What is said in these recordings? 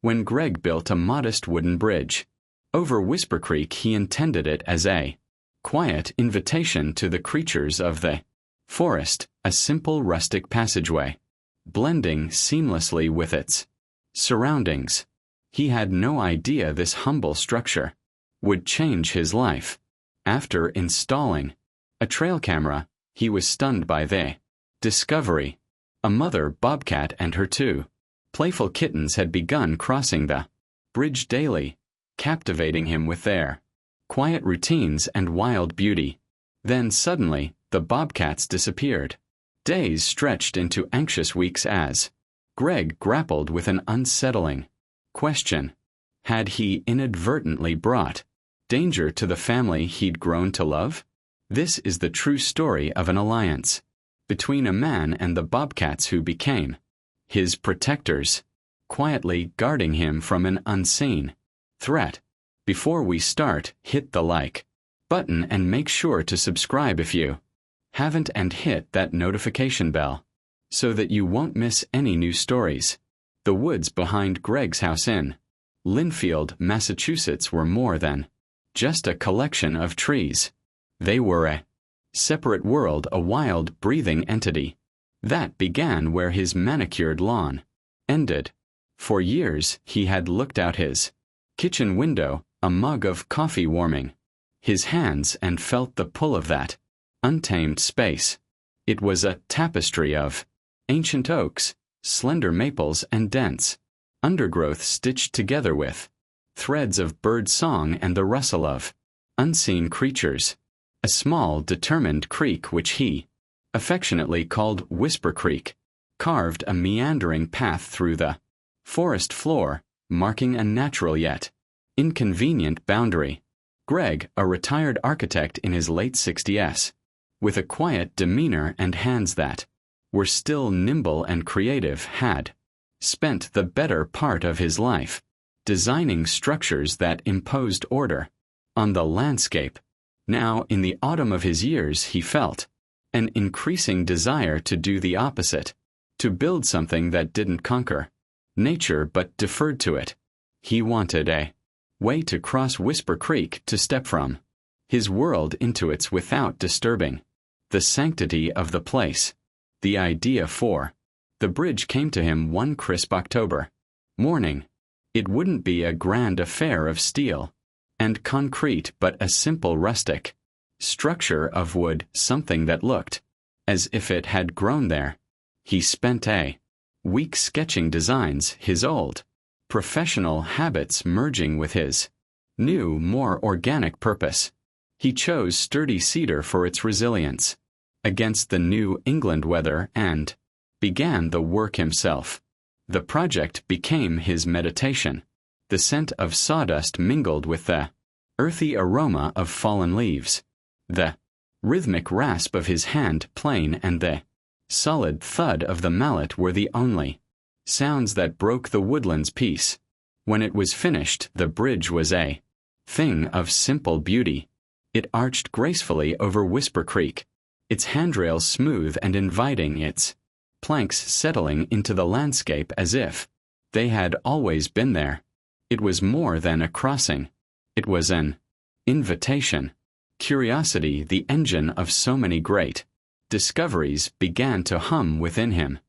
when Greg built a modest wooden bridge. Over Whisper Creek he intended it as a quiet invitation to the creatures of the forest, a simple rustic passageway, blending seamlessly with its surroundings. He had no idea this humble structure would change his life. After installing a trail camera, he was stunned by the discovery. A mother bobcat and her two playful kittens had begun crossing the bridge daily, captivating him with their quiet routines and wild beauty. Then suddenly, the bobcats disappeared. Days stretched into anxious weeks as Greg grappled with an unsettling question. Had he inadvertently brought danger to the family he'd grown to love? This is the true story of an alliance between a man and the bobcats who became his protectors, quietly guarding him from an unseen threat. Before we start, hit the like button and make sure to subscribe if you haven't, and hit that notification bell so that you won't miss any new stories. The woods behind Greg's house in Linfield, Massachusetts were more than just a collection of trees. They were a separate world, a wild, breathing entity that began where his manicured lawn ended. For years he had looked out his kitchen window, a mug of coffee warming his hands, and felt the pull of that untamed space. It was a tapestry of ancient oaks, slender maples, and dense undergrowth stitched together with threads of bird song and the rustle of unseen creatures. A small, determined creek which he affectionately called Whisper Creek carved a meandering path through the forest floor, marking a natural yet inconvenient boundary. Greg, a retired architect in his late 60s, with a quiet demeanor and hands that were still nimble and creative, had spent the better part of his life designing structures that imposed order on the landscape. Now, in the autumn of his years, he felt an increasing desire to do the opposite, to build something that didn't conquer nature but deferred to it. He wanted a way to cross Whisper Creek, to step from his world into its without disturbing the sanctity of the place. The idea for the bridge came to him one crisp October morning. It wouldn't be a grand affair of steel and concrete, but a simple rustic structure of wood, something that looked as if it had grown there. He spent a week sketching designs, his old professional habits merging with his new, more organic purpose. He chose sturdy cedar for its resilience against the New England weather and began the work himself. The project became his meditation. The scent of sawdust mingled with the earthy aroma of fallen leaves. The rhythmic rasp of his hand plane and the solid thud of the mallet were the only sounds that broke the woodland's peace. When it was finished, the bridge was a thing of simple beauty. It arched gracefully over Whisper Creek, its handrails smooth and inviting, its planks settling into the landscape as if they had always been there. It was more than a crossing. It was an invitation. Curiosity, the engine of so many great discoveries, began to hum within him.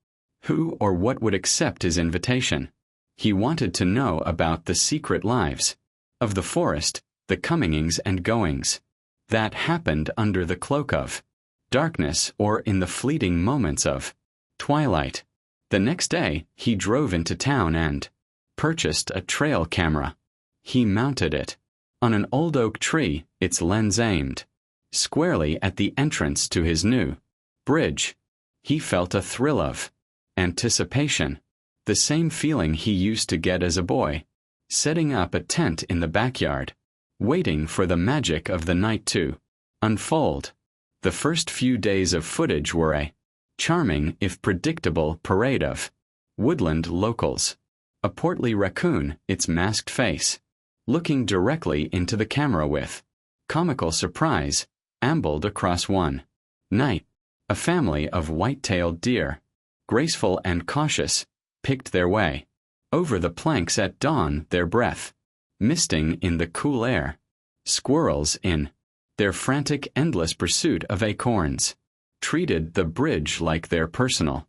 Who or what would accept his invitation? He wanted to know about the secret lives of the forest, the comings and goings that happened under the cloak of darkness or in the fleeting moments of twilight. The next day, he drove into town and purchased a trail camera. He mounted it on an old oak tree, its lens aimed squarely at the entrance to his new bridge. He felt a thrill of anticipation, the same feeling he used to get as a boy, setting up a tent in the backyard, waiting for the magic of the night to unfold. The first few days of footage were a charming, if predictable, parade of woodland locals. A portly raccoon, its masked face looking directly into the camera with comical surprise, ambled across one night. A family of white-tailed deer, graceful and cautious, picked their way Over the planks at dawn their breath, misting in the cool air. Squirrels in their frantic endless pursuit of acorns, treated the bridge like their personal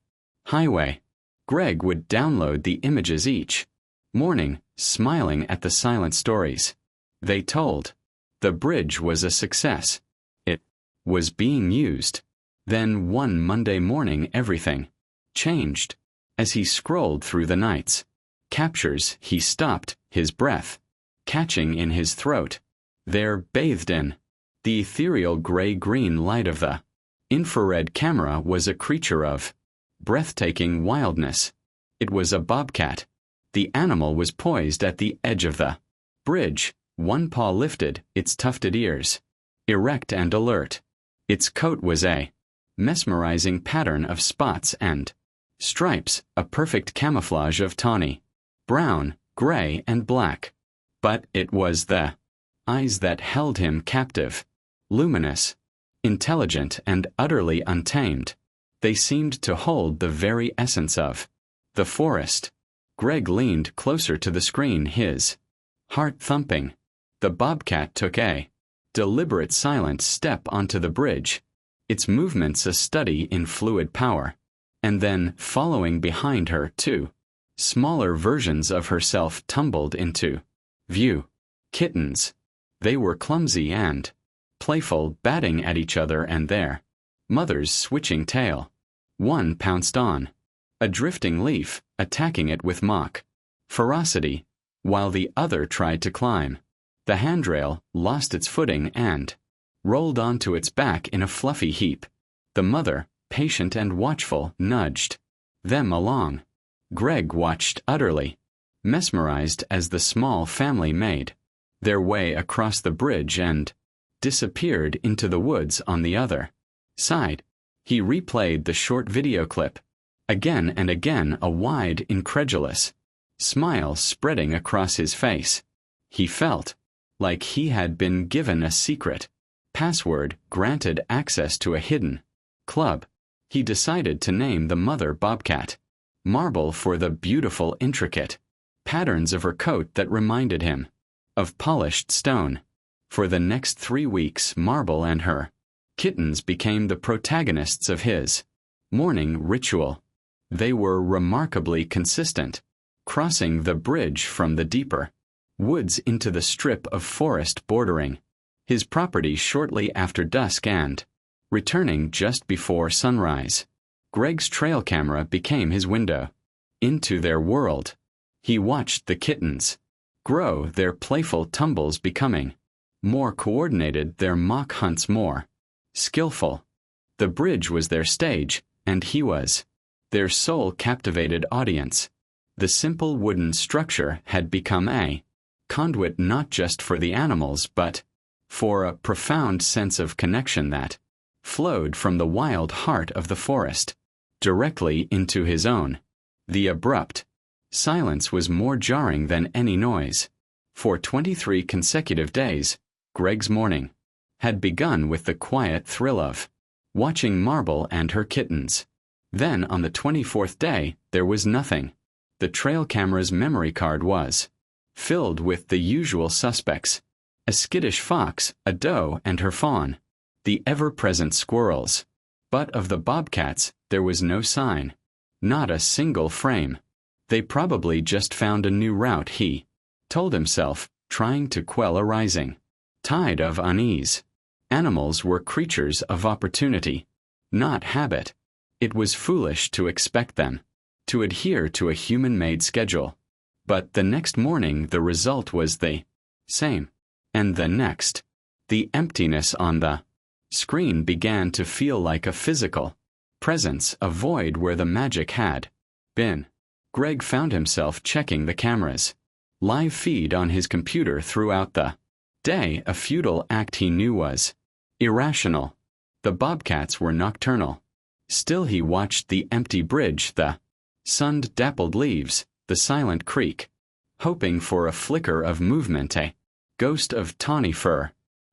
highway. Greg would download the images each morning, smiling at the silent stories they told. The bridge was a success. It was being used. Then one Monday morning everything changed. As he scrolled through the night's captures, he stopped, his breath catching in his throat. There, bathed in the ethereal gray-green light of the infrared camera, was a creature of breathtaking wildness. It was a bobcat. The animal was poised at the edge of the bridge, one paw lifted, its tufted ears erect and alert. Its coat was a mesmerizing pattern of spots and stripes, a perfect camouflage of tawny brown, gray, and black. But it was the eyes that held him captive, luminous, intelligent, and utterly untamed. They seemed to hold the very essence of the forest. Greg leaned closer to the screen, his heart thumping. The bobcat took a deliberate silent step onto the bridge, its movements a study in fluid power. And then, following behind her, two smaller versions of herself tumbled into view. Kittens. They were clumsy and playful, batting at each other and their mother's switching tail. One pounced on a drifting leaf, attacking it with mock ferocity, while the other tried to climb the handrail, lost its footing, and rolled onto its back in a fluffy heap. The mother, patient and watchful, nudged them along. Greg watched utterly mesmerized as the small family made their way across the bridge and disappeared into the woods on the other side. He replayed the short video clip again and again, a wide, incredulous smile spreading across his face. He felt like he had been given a secret password, granted access to a hidden club. He decided to name the mother Bobcat, Marble, for the beautiful, intricate patterns of her coat that reminded him of polished stone. For the next 3 weeks, Marble and her kittens became the protagonists of his morning ritual. They were remarkably consistent, crossing the bridge from the deeper woods into the strip of forest bordering his property shortly after dusk and returning just before sunrise. Greg's trail camera became his window into their world. He watched the kittens grow, their playful tumbles becoming more coordinated, their mock hunts more skillful. The bridge was their stage, and he was their sole captivated audience. The simple wooden structure had become a conduit not just for the animals but for a profound sense of connection that flowed from the wild heart of the forest directly into his own. The abrupt silence was more jarring than any noise. For 23 consecutive days, Greg's morning had begun with the quiet thrill of watching Marble and her kittens. Then on the 24th day, there was nothing. The trail camera's memory card was filled with the usual suspects: a skittish fox, a doe and her fawn, the ever-present squirrels. But of the bobcats, there was no sign. Not a single frame. They probably just found a new route, he told himself, trying to quell a rising tide of unease. Animals were creatures of opportunity, not habit. It was foolish to expect them to adhere to a human-made schedule. But the next morning the result was the same. And the next. The emptiness on the screen began to feel like a physical presence, a void where the magic had been. Greg found himself checking the camera's live feed on his computer throughout the day, a futile act he knew was irrational. The bobcats were nocturnal. Still he watched the empty bridge, the sun-dappled leaves, the silent creek, hoping for a flicker of movement, a ghost of tawny fur.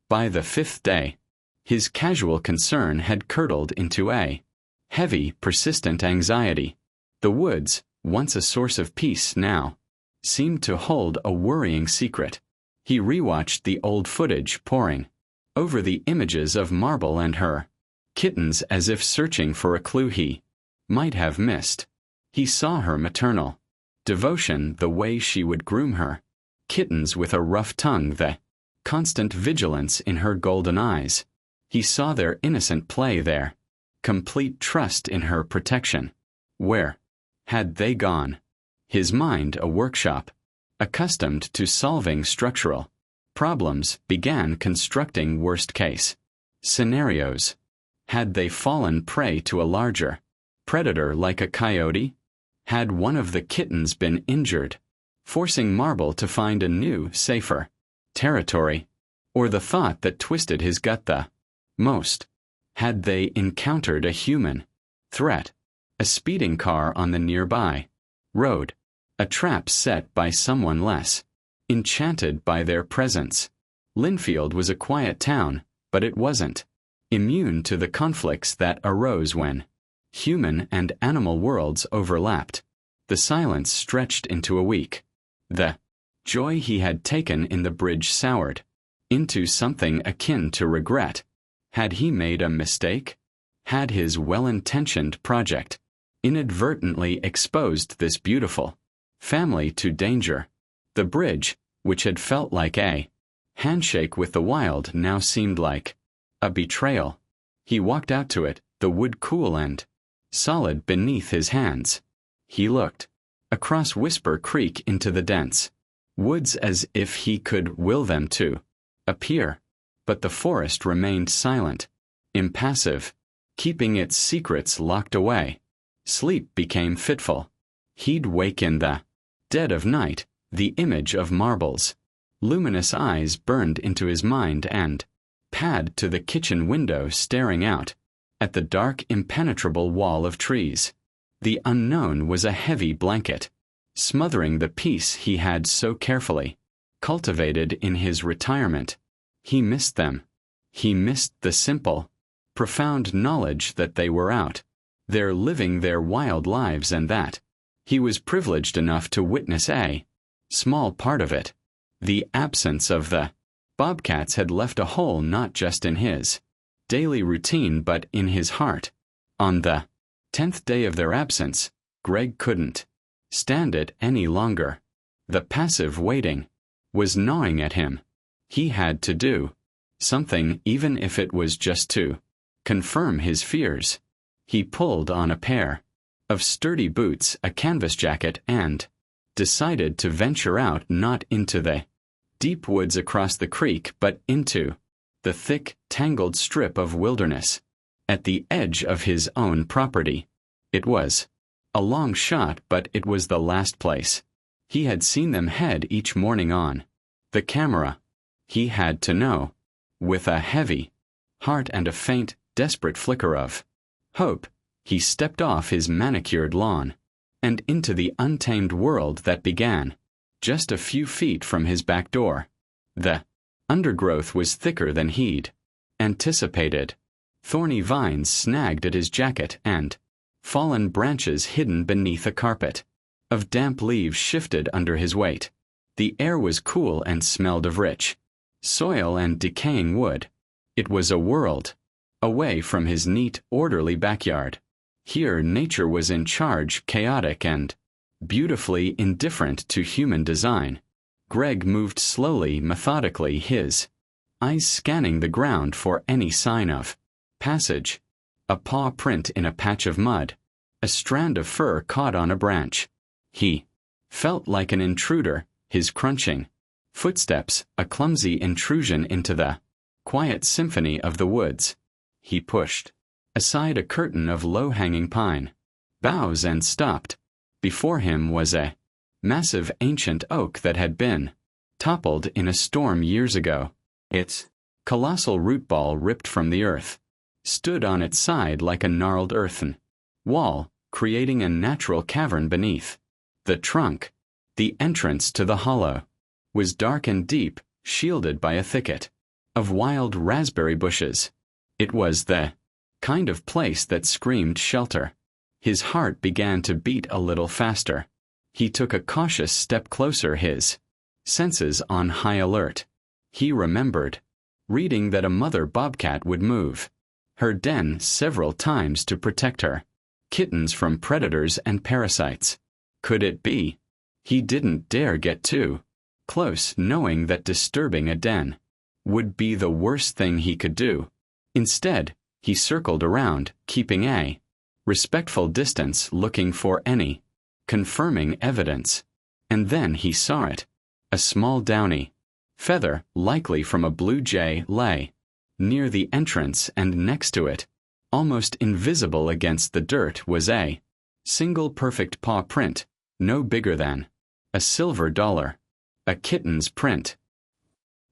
By the 5th day, his casual concern had curdled into a heavy, persistent anxiety. The woods, once a source of peace, now seemed to hold a worrying secret. He rewatched the old footage, poring over the images of Marble and her kittens as if searching for a clue he might have missed. He saw her maternal devotion, the way she would groom her kittens with a rough tongue, the constant vigilance in her golden eyes. He saw their innocent play, their complete trust in her protection. Where had they gone? His mind, a workshop, accustomed to solving structural problems, began constructing worst-case scenarios. Had they fallen prey to a larger predator like a coyote? Had one of the kittens been injured, forcing Marble to find a new, safer territory? Or the thought that twisted his gut the most: had they encountered a human threat? A speeding car on the nearby road? A trap set by someone less enchanted by their presence? Linfield was a quiet town, but it wasn't immune to the conflicts that arose when human and animal worlds overlapped. The silence stretched into a week. The joy he had taken in the bridge soured into something akin to regret. Had he made a mistake? Had his well-intentioned project inadvertently exposed this beautiful family to danger? The bridge, which had felt like a handshake with the wild, now seemed like a betrayal. He walked out to it, the wood cool and solid beneath his hands. He looked across Whisper Creek into the dense woods as if he could will them to appear. But the forest remained silent, impassive, keeping its secrets locked away. Sleep became fitful. He'd wake in the dead of night, the image of Marble's luminous eyes burned into his mind, and pad to the kitchen window staring out at the dark, impenetrable wall of trees. The unknown was a heavy blanket, smothering the peace he had so carefully cultivated in his retirement. He missed them. He missed the simple, profound knowledge that they were out there living their wild lives, and that he was privileged enough to witness a small part of it. The absence of the bobcats had left a hole not just in his daily routine but in his heart. On the 10th day of their absence, Greg couldn't stand it any longer. The passive waiting was gnawing at him. He had to do something, even if it was just to confirm his fears. He pulled on a pair of sturdy boots, a canvas jacket, and decided to venture out, not into the deep woods across the creek, but into the thick, tangled strip of wilderness at the edge of his own property. It was a long shot, but it was the last place he had seen them head each morning on the camera. He had to know. With a heavy heart and a faint, desperate flicker of hope, he stepped off his manicured lawn and into the untamed world that began just a few feet from his back door. The undergrowth was thicker than he'd anticipated. Thorny vines snagged at his jacket, and fallen branches hidden beneath a carpet of damp leaves shifted under his weight. The air was cool and smelled of rich soil and decaying wood. It was a world away from his neat, orderly backyard. Here nature was in charge, chaotic and beautifully indifferent to human design. Greg moved slowly, methodically, his eyes scanning the ground for any sign of passage. A paw print in a patch of mud, a strand of fur caught on a branch. He felt like an intruder, his crunching footsteps a clumsy intrusion into the quiet symphony of the woods. He pushed aside a curtain of low-hanging pine boughs and stopped. Before him was a massive ancient oak that had been toppled in a storm years ago. Its colossal root ball, ripped from the earth, stood on its side like a gnarled earthen wall, creating a natural cavern beneath. The trunk, the entrance to the hollow, was dark and deep, shielded by a thicket of wild raspberry bushes. It was the kind of place that screamed shelter. His heart began to beat a little faster. He took a cautious step closer, his senses on high alert. He remembered reading that a mother bobcat would move her den several times to protect her kittens from predators and parasites. Could it be? He didn't dare get too close, knowing that disturbing a den would be the worst thing he could do. Instead, he circled around, keeping a respectful distance, looking for any confirming evidence. And then he saw it. A small downy feather, likely from a blue jay, lay near the entrance, and next to it, almost invisible against the dirt, was a single perfect paw print, no bigger than a silver dollar. A kitten's print.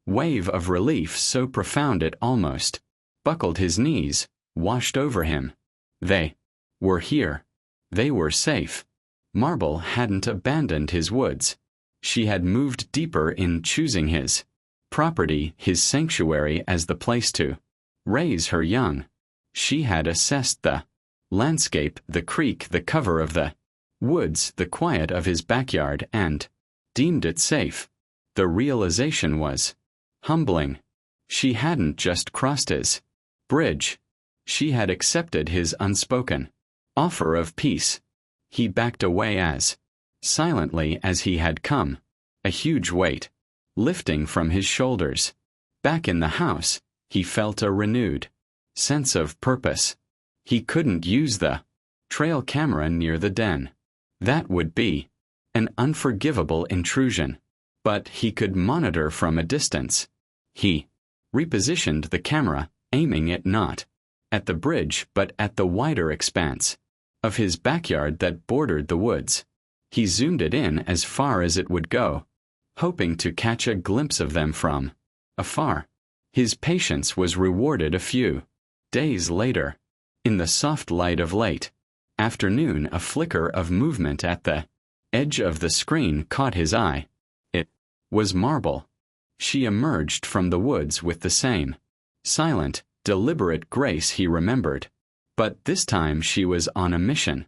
Wave of relief so profound it almost buckled his knees, washed over him. They were here. They were safe. Marble hadn't abandoned his woods. She had moved deeper in, choosing his property, his sanctuary, as the place to raise her young. She had assessed the landscape, the creek, the cover of the woods, the quiet of his backyard, and deemed it safe. The realization was humbling. She hadn't just crossed his bridge. She had accepted his unspoken offer of peace. He backed away as silently as he had come, a huge weight lifting from his shoulders. Back in the house, he felt a renewed sense of purpose. He couldn't use the trail camera near the den. That would be an unforgivable intrusion. But he could monitor from a distance. He repositioned the camera, aiming it not at the bridge but at the wider expanse of his backyard that bordered the woods. He zoomed it in as far as it would go, hoping to catch a glimpse of them from afar. His patience was rewarded a few days later. In the soft light of late afternoon, a flicker of movement at the edge of the screen caught his eye. It was Marble. She emerged from the woods with the same silent, deliberate grace he remembered. But this time she was on a mission.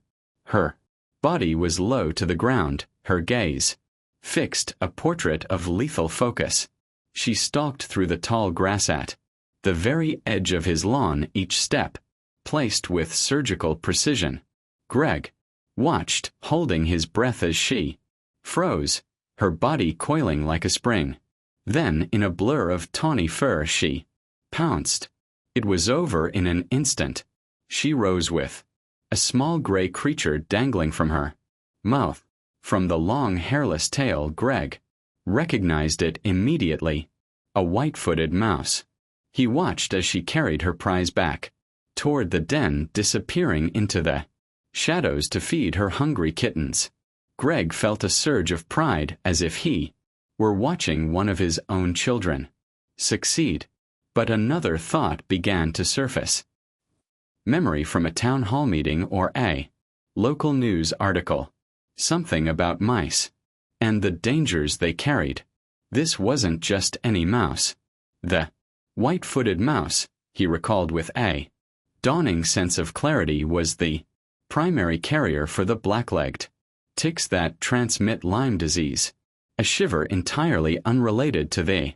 Her body was low to the ground, her gaze fixed, a portrait of lethal focus. She stalked through the tall grass at the very edge of his lawn, each step placed with surgical precision. Greg watched, holding his breath as she froze, her body coiling like a spring. Then, in a blur of tawny fur, she pounced. It was over in an instant. She rose with a small gray creature dangling from her mouth. From the long hairless tail, Greg recognized it immediately. A white-footed mouse. He watched as she carried her prize back toward the den, disappearing into the shadows to feed her hungry kittens. Greg felt a surge of pride, as if he were watching one of his own children succeed. But another thought began to surface. Memory from a town hall meeting or a local news article. Something about mice and the dangers they carried. This wasn't just any mouse. The white-footed mouse, he recalled with a dawning sense of clarity, was the primary carrier for the black-legged ticks that transmit Lyme disease. A shiver entirely unrelated to the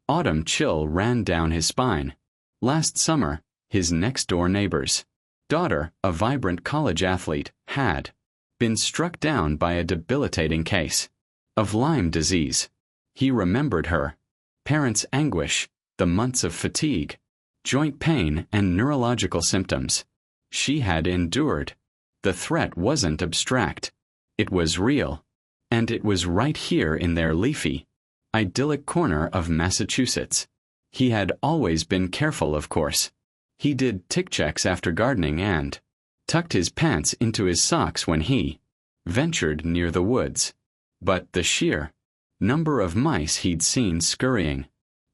autumn chill ran down his spine. Last summer, his next-door neighbor's daughter, a vibrant college athlete, had been struck down by a debilitating case of Lyme disease. He remembered her parents' anguish, the months of fatigue, joint pain, and neurological symptoms she had endured. The threat wasn't abstract. It was real. And it was right here in their leafy, idyllic corner of Massachusetts. He had always been careful, of course. He did tick checks after gardening and tucked his pants into his socks when he ventured near the woods. But the sheer number of mice he'd seen scurrying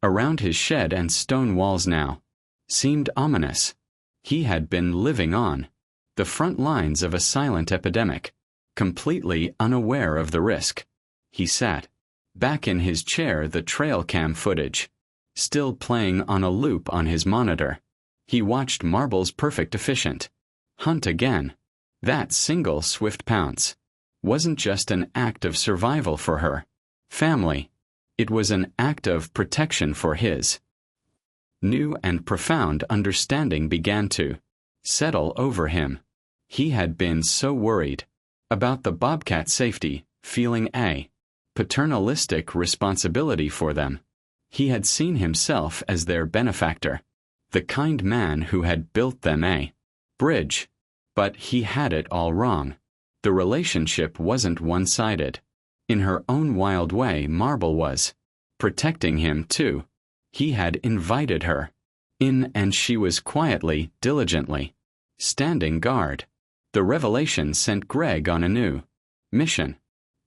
around his shed and stone walls now seemed ominous. He had been living on the front lines of a silent epidemic, completely unaware of the risk. He sat back in his chair, the trail cam footage still playing on a loop on his monitor. He watched Marble's perfect efficient hunt again. That single swift pounce. wasn't just an act of survival for her family. It was an act of protection for his. New and profound understanding began to settle over him. He had been so worried about the bobcat's safety, feeling a paternalistic responsibility for them. He had seen himself as their benefactor, the kind man who had built them a bridge. But he had it all wrong. The relationship wasn't one-sided. In her own wild way, Marble was protecting him too. He had invited her in, and she was quietly, diligently standing guard. The revelation sent Greg on a new mission.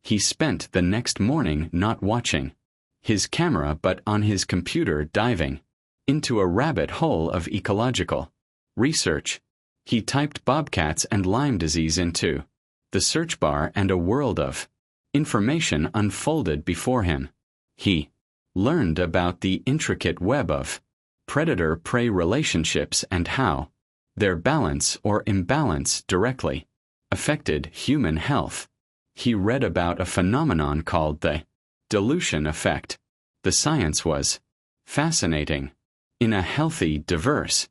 He spent the next morning not watching his camera but on his computer, diving into a rabbit hole of ecological research. He typed bobcats and Lyme disease into the search bar, and a world of information unfolded before him. He learned about the intricate web of predator-prey relationships and how their balance or imbalance directly affected human health. He read about a phenomenon called the dilution effect. The science was fascinating. In a healthy, diverse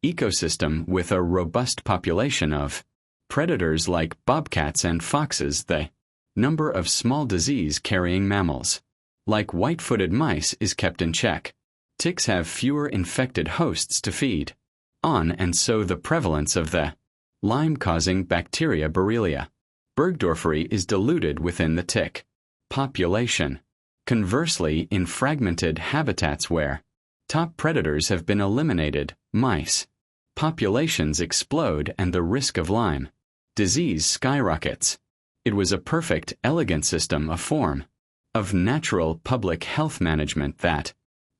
ecosystem with a robust population of predators like bobcats and foxes, the number of small disease-carrying mammals, like white-footed mice, is kept in check. Ticks have fewer infected hosts to feed on, and so the prevalence of the Lyme-causing bacteria Borrelia burgdorferi is diluted within the tick population. Conversely, in fragmented habitats where top predators have been eliminated, mice populations explode and the risk of Lyme disease skyrockets. It was a perfect, elegant system, a form of natural public health management that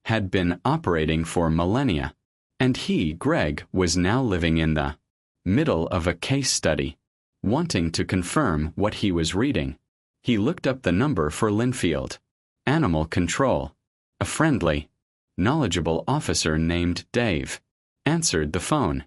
had been operating for millennia. And he, Greg, was now living in the middle of a case study. Wanting to confirm what he was reading, he looked up the number for Linfield Animal Control. A friendly, knowledgeable officer named Dave answered the phone.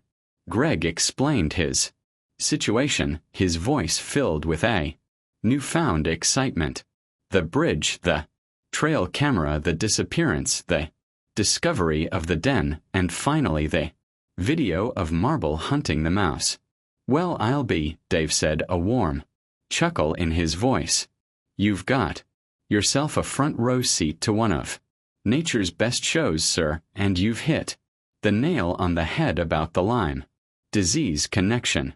Greg explained his situation, his voice filled with a newfound excitement. The bridge, the trail camera, the disappearance, the discovery of the den, and finally the video of Marble hunting the mouse. "Well, I'll be," Dave said, a warm chuckle in his voice. "You've got yourself a front row seat to one of nature's best shows, sir, and you've hit the nail on the head about the Lyme disease connection."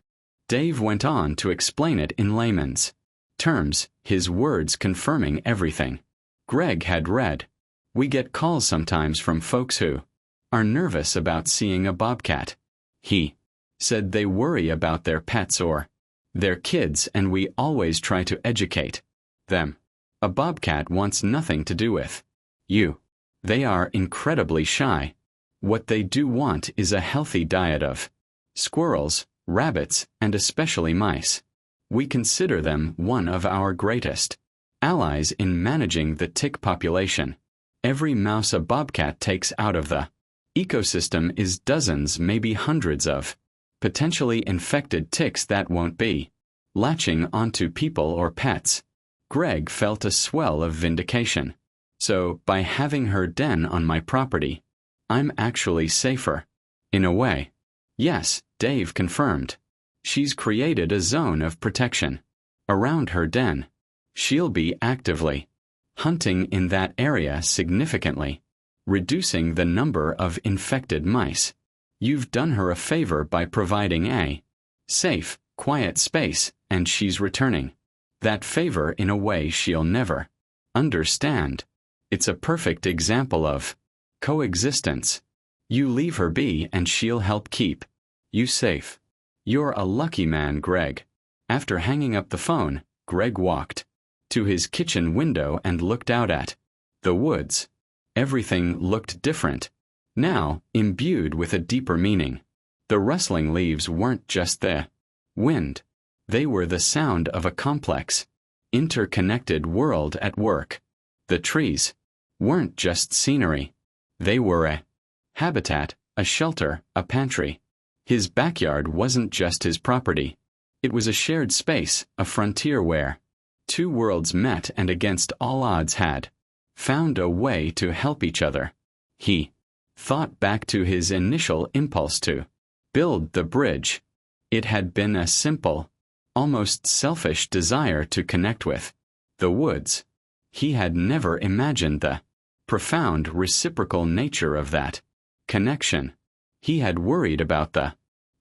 Dave went on to explain it in layman's terms, his words confirming everything Greg had read. "We get calls sometimes from folks who are nervous about seeing a bobcat," he said. "They worry about their pets or their kids, and we always try to educate them. A bobcat wants nothing to do with you. They are incredibly shy. What they do want is a healthy diet of squirrels, rabbits, and especially mice. We consider them one of our greatest allies in managing the tick population. Every mouse a bobcat takes out of the ecosystem is dozens, maybe hundreds of potentially infected ticks that won't be latching onto people or pets." Greg felt a swell of vindication. "So, by having her den on my property, I'm actually safer, in a way?" "Yes," Dave confirmed. "She's created a zone of protection around her den. She'll be actively hunting in that area, significantly reducing the number of infected mice. You've done her a favor by providing a safe, quiet space, and she's returning that favor in a way she'll never understand. It's a perfect example of coexistence. You leave her be and she'll help keep you safe. You're a lucky man, Greg." After hanging up the phone, Greg walked to his kitchen window and looked out at the woods. Everything looked different now, imbued with a deeper meaning. The rustling leaves weren't just the wind. They were the sound of a complex, interconnected world at work. The trees weren't just scenery. They were a habitat, a shelter, a pantry. His backyard wasn't just his property. It was a shared space, a frontier where Two worlds met and against all odds had found a way to help each other. He thought back to his initial impulse to build the bridge. It had been a simple, almost selfish desire to connect with the woods. He had never imagined the profound reciprocal nature of that connection. He had worried about the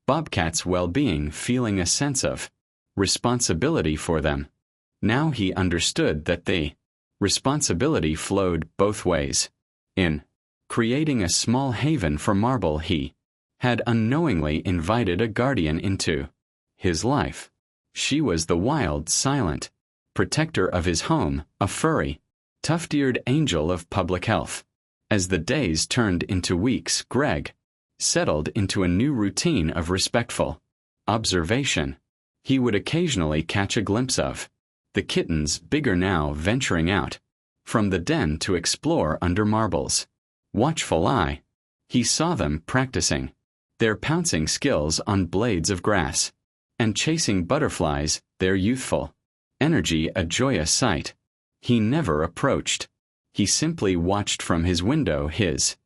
bobcats' well-being, feeling a sense of responsibility for them. Now he understood that the responsibility flowed both ways. In creating a small haven for Marble, he had unknowingly invited a guardian into his life. She was the wild, silent protector of his home, a furry, tuft-eared angel of public health. As the days turned into weeks, Greg settled into a new routine of respectful observation. He would occasionally catch a glimpse of the kittens, bigger now, venturing out from the den to explore under Marble's watchful eye. He saw them practicing their pouncing skills on blades of grass and chasing butterflies, their youthful energy a joyous sight. He never approached. He simply watched from his window, his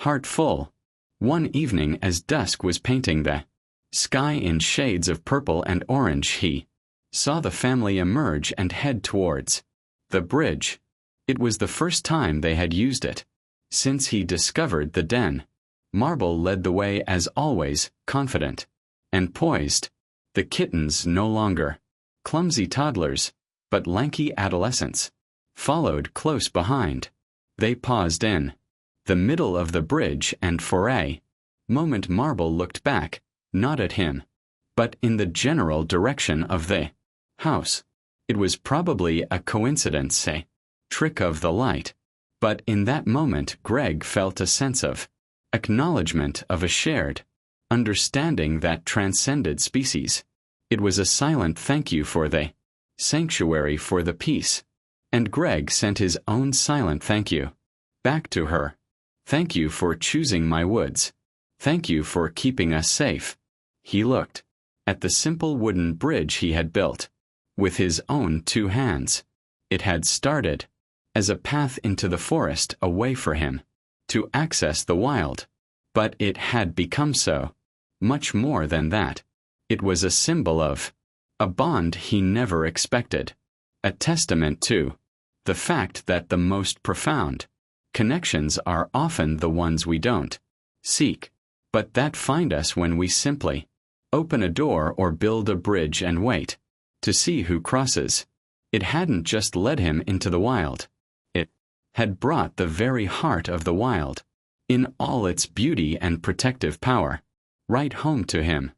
heart full. One evening, as dusk was painting the sky in shades of purple and orange, he saw the family emerge and head towards the bridge. It was the first time they had used it since he discovered the den. Marble led the way as always, confident and poised. The kittens, no longer clumsy toddlers, but lanky adolescents, followed close behind. They paused in the middle of the bridge, and for a moment Marble looked back, not at him, but in the general direction of the house. It was probably a coincidence, a trick of the light, but in that moment Greg felt a sense of acknowledgement, of a shared understanding that transcended species. It was a silent thank you for the sanctuary, for the peace. And Greg sent his own silent thank you back to her. Thank you for choosing my woods. Thank you for keeping us safe. He looked at the simple wooden bridge he had built with his own two hands. It had started as a path into the forest, a way for him to access the wild. But it had become so much more than that. It was a symbol of a bond he never expected, a testament to the fact that the most profound connections are often the ones we don't seek, but that find us when we simply open a door or build a bridge and wait to see who crosses. It hadn't just led him into the wild. It had brought the very heart of the wild, in all its beauty and protective power, right home to him.